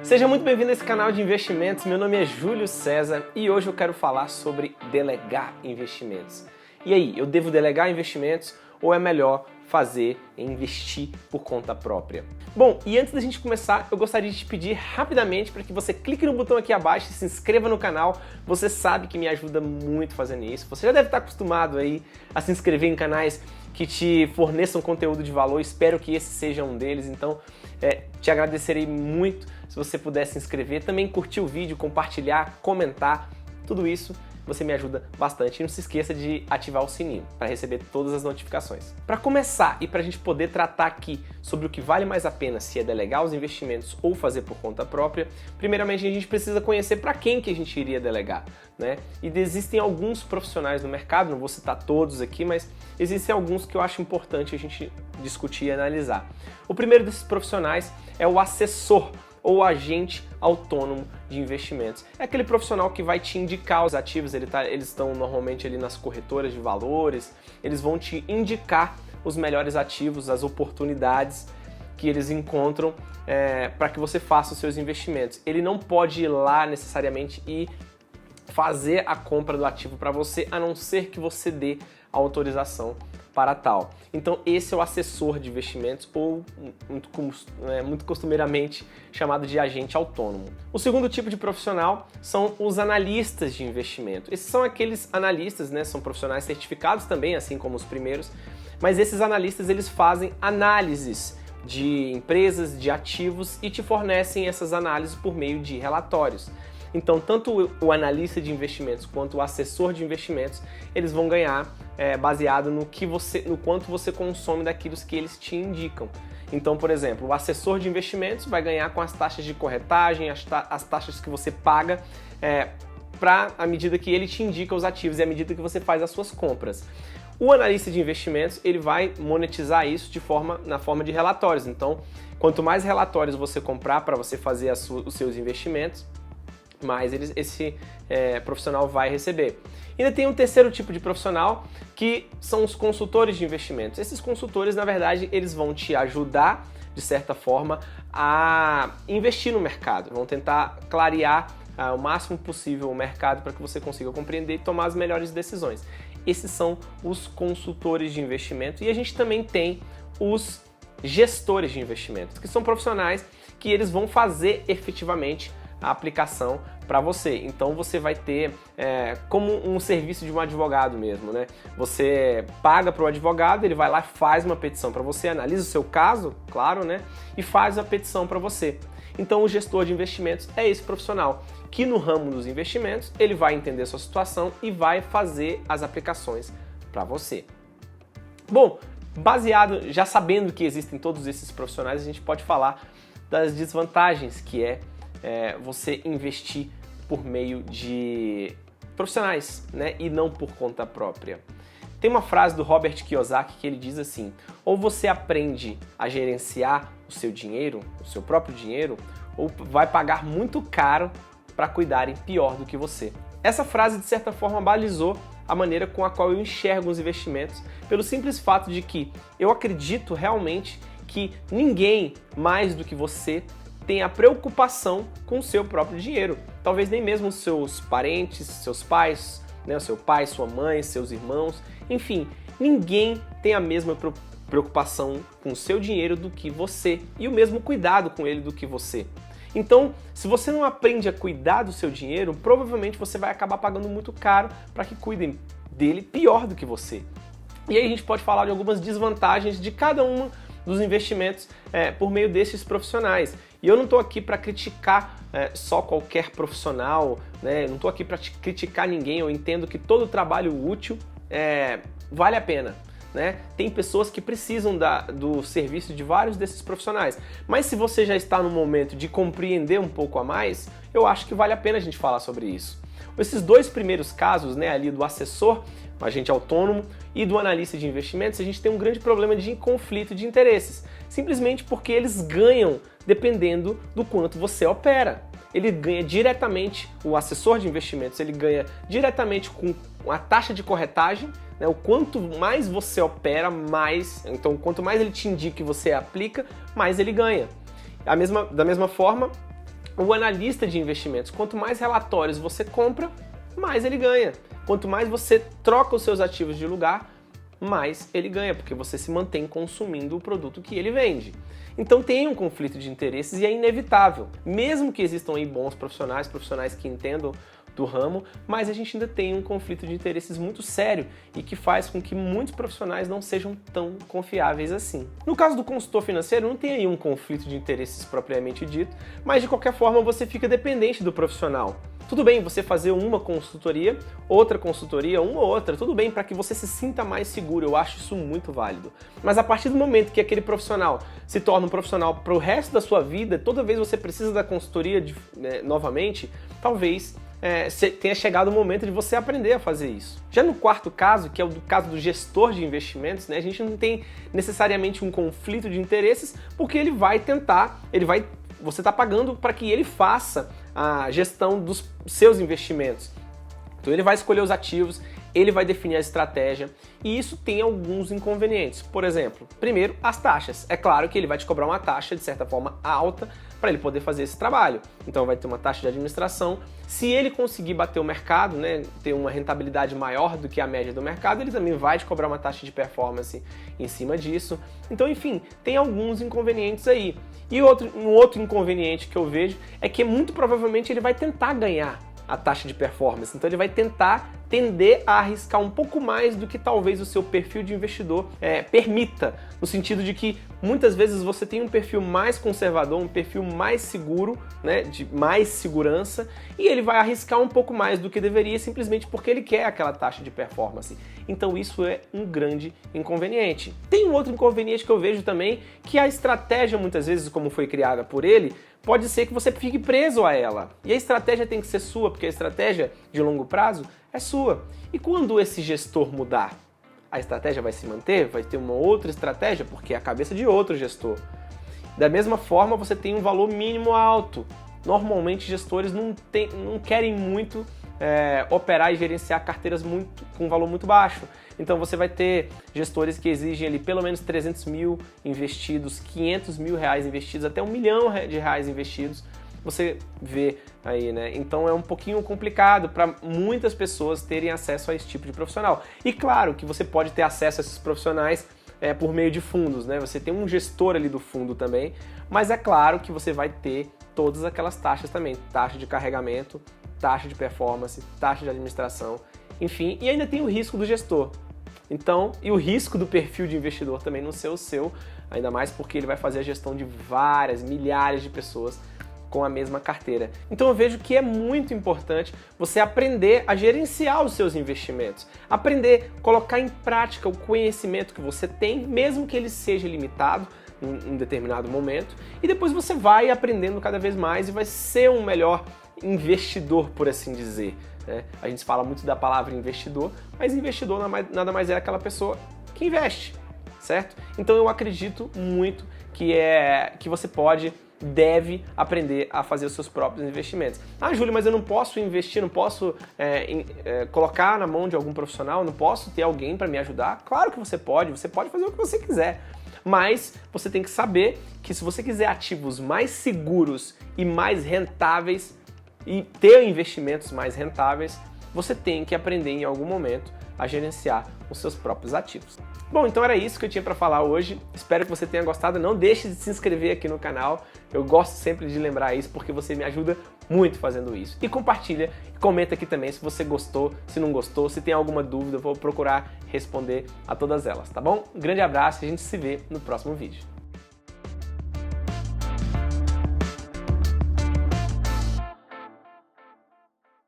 Seja muito bem-vindo a esse canal de investimentos. Meu nome é Júlio César e hoje eu quero falar sobre delegar investimentos. E aí, eu devo delegar investimentos ou é melhor investir por conta própria? Bom, e antes da gente começar, eu gostaria de te pedir rapidamente para que você clique no botão aqui abaixo e se inscreva no canal. Você sabe que me ajuda muito fazendo isso. Você já deve estar acostumado aí a se inscrever em canais que te forneçam conteúdo de valor. Espero que esse seja um deles, então te agradecerei muito se você puder se inscrever, também curtir o vídeo, compartilhar, comentar, tudo isso você me ajuda bastante. E não se esqueça de ativar o sininho para receber todas as notificações. Para começar e para a gente poder tratar aqui sobre o que vale mais a pena, se é delegar os investimentos ou fazer por conta própria, primeiramente a gente precisa conhecer para quem que a gente iria delegar, né? E existem alguns profissionais no mercado, não vou citar todos aqui, mas existem alguns que eu acho importante a gente discutir e analisar. O primeiro desses profissionais é o assessor ou agente autônomo de investimentos. É aquele profissional que vai te indicar os ativos, eles estão normalmente ali nas corretoras de valores, eles vão te indicar os melhores ativos, as oportunidades que eles encontram para que você faça os seus investimentos. Ele não pode ir lá necessariamente e fazer a compra do ativo para você, a não ser que você dê a autorização para tal. Então esse é o assessor de investimentos ou muito costumeiramente chamado de agente autônomo. O segundo tipo de profissional são os analistas de investimento. Esses são aqueles analistas, né, são profissionais certificados também, assim como os primeiros, mas esses analistas eles fazem análises de empresas, de ativos e te fornecem essas análises por meio de relatórios. Então, tanto o analista de investimentos quanto o assessor de investimentos, eles vão ganhar baseado no quanto você consome daquilo que eles te indicam. Então, por exemplo, o assessor de investimentos vai ganhar com as taxas de corretagem, as taxas que você paga à medida que ele te indica os ativos e à medida que você faz as suas compras. O analista de investimentos, ele vai monetizar isso na forma de relatórios. Então, quanto mais relatórios você comprar para você fazer os seus investimentos, mais esse profissional vai receber. Ainda tem um terceiro tipo de profissional, que são os consultores de investimentos. Esses consultores, na verdade, eles vão te ajudar, de certa forma, a investir no mercado. Vão tentar clarear o máximo possível o mercado para que você consiga compreender e tomar as melhores decisões. Esses são os consultores de investimento. E a gente também tem os gestores de investimentos, que são profissionais que eles vão fazer efetivamente a aplicação para você. Então você vai ter como um serviço de um advogado mesmo, né? Você paga para o advogado, ele vai lá, faz uma petição para você, analisa o seu caso, claro, né? E faz a petição para você. Então o gestor de investimentos é esse profissional que no ramo dos investimentos ele vai entender a sua situação e vai fazer as aplicações para você. Bom, já sabendo que existem todos esses profissionais, a gente pode falar das desvantagens que você investir por meio de profissionais, né, e não por conta própria. Tem uma frase do Robert Kiyosaki que ele diz assim: ou você aprende a gerenciar o seu dinheiro, o seu próprio dinheiro, ou vai pagar muito caro para cuidarem pior do que você. Essa frase, de certa forma, balizou a maneira com a qual eu enxergo os investimentos, pelo simples fato de que eu acredito realmente que ninguém mais do que você tem a preocupação com o seu próprio dinheiro. Talvez nem mesmo os seus parentes, seus pais, né, o seu pai, sua mãe, seus irmãos, enfim, ninguém tem a mesma preocupação com o seu dinheiro do que você e o mesmo cuidado com ele do que você. Então, se você não aprende a cuidar do seu dinheiro, provavelmente você vai acabar pagando muito caro para que cuidem dele pior do que você. E aí a gente pode falar de algumas desvantagens de cada uma dos investimentos por meio desses profissionais. E eu não estou aqui para criticar só qualquer profissional, né? Não estou aqui para criticar ninguém. Eu entendo que todo trabalho útil vale a pena, né? Tem pessoas que precisam do serviço de vários desses profissionais. Mas se você já está no momento de compreender um pouco a mais, eu acho que vale a pena a gente falar sobre isso. Esses dois primeiros casos, né, ali do assessor, o agente autônomo, e do analista de investimentos, a gente tem um grande problema de conflito de interesses. Simplesmente porque eles ganham dependendo do quanto você opera. Ele ganha diretamente, o assessor de investimentos, ele ganha diretamente com a taxa de corretagem, né? O quanto mais você opera, mais, então quanto mais ele te indica que você aplica, mais ele ganha. Da mesma forma, o analista de investimentos, quanto mais relatórios você compra, mais ele ganha. Quanto mais você troca os seus ativos de lugar, mais ele ganha, porque você se mantém consumindo o produto que ele vende. Então tem um conflito de interesses e é inevitável. Mesmo que existam aí bons profissionais que entendam do ramo, mas a gente ainda tem um conflito de interesses muito sério e que faz com que muitos profissionais não sejam tão confiáveis assim. No caso do consultor financeiro, não tem aí um conflito de interesses propriamente dito, mas de qualquer forma você fica dependente do profissional. Tudo bem você fazer uma consultoria, outra consultoria, uma ou outra, tudo bem para que você se sinta mais seguro, eu acho isso muito válido. Mas a partir do momento que aquele profissional se torna um profissional para o resto da sua vida, toda vez você precisa da consultoria novamente, talvez tenha chegado o momento de você aprender a fazer isso. Já no quarto caso, que é o caso do gestor de investimentos, né, a gente não tem necessariamente um conflito de interesses, porque você está pagando para que ele faça a gestão dos seus investimentos. Então ele vai escolher os ativos, ele vai definir a estratégia e isso tem alguns inconvenientes. Por exemplo, primeiro, as taxas. É claro que ele vai te cobrar uma taxa, de certa forma, alta para ele poder fazer esse trabalho. Então vai ter uma taxa de administração. Se ele conseguir bater o mercado, né, ter uma rentabilidade maior do que a média do mercado, ele também vai te cobrar uma taxa de performance em cima disso. Então, enfim, tem alguns inconvenientes aí. E um outro inconveniente que eu vejo é que muito provavelmente ele vai tentar ganhar a taxa de performance. Então ele vai tender a arriscar um pouco mais do que talvez o seu perfil de investidor permita, no sentido de que muitas vezes você tem um perfil mais conservador, um perfil mais seguro, né, de mais segurança, e ele vai arriscar um pouco mais do que deveria simplesmente porque ele quer aquela taxa de performance. Então isso é um grande inconveniente. Tem um outro inconveniente que eu vejo também, que a estratégia muitas vezes, como foi criada por ele, pode ser que você fique preso a ela. E a estratégia tem que ser sua, porque a estratégia de longo prazo é sua. E quando esse gestor mudar, a estratégia vai se manter? Vai ter uma outra estratégia? Porque é a cabeça de outro gestor. Da mesma forma, você tem um valor mínimo alto. Normalmente, gestores não querem muito operar e gerenciar carteiras com valor muito baixo. Então você vai ter gestores que exigem ali pelo menos 300 mil investidos, 500 mil reais investidos, até R$1 milhão de reais investidos. Você vê aí, né? Então é um pouquinho complicado para muitas pessoas terem acesso a esse tipo de profissional. E claro que você pode ter acesso a esses profissionais por meio de fundos, né? Você tem um gestor ali do fundo também, mas é claro que você vai ter todas aquelas taxas também, taxa de carregamento, taxa de performance, taxa de administração, enfim, e ainda tem o risco do gestor. Então, e o risco do perfil de investidor também não ser o seu, ainda mais porque ele vai fazer a gestão de várias, milhares de pessoas com a mesma carteira. Então eu vejo que é muito importante você aprender a gerenciar os seus investimentos, aprender a colocar em prática o conhecimento que você tem, mesmo que ele seja limitado em um determinado momento, e depois você vai aprendendo cada vez mais e vai ser um melhor investidor, por assim dizer. A gente fala muito da palavra investidor, mas investidor nada mais é aquela pessoa que investe, certo? Então eu acredito muito que você deve aprender a fazer os seus próprios investimentos. Ah, Júlio, mas eu não posso investir, não posso colocar na mão de algum profissional, não posso ter alguém para me ajudar? Claro que você pode fazer o que você quiser. Mas você tem que saber que se você quiser ativos mais seguros e mais rentáveis e ter investimentos mais rentáveis, você tem que aprender em algum momento a gerenciar os seus próprios ativos. Bom, então era isso que eu tinha para falar hoje. Espero que você tenha gostado. Não deixe de se inscrever aqui no canal. Eu gosto sempre de lembrar isso porque você me ajuda muito fazendo isso. E compartilha, comenta aqui também se você gostou, se não gostou, se tem alguma dúvida, eu vou procurar responder a todas elas, tá bom? Um grande abraço e a gente se vê no próximo vídeo.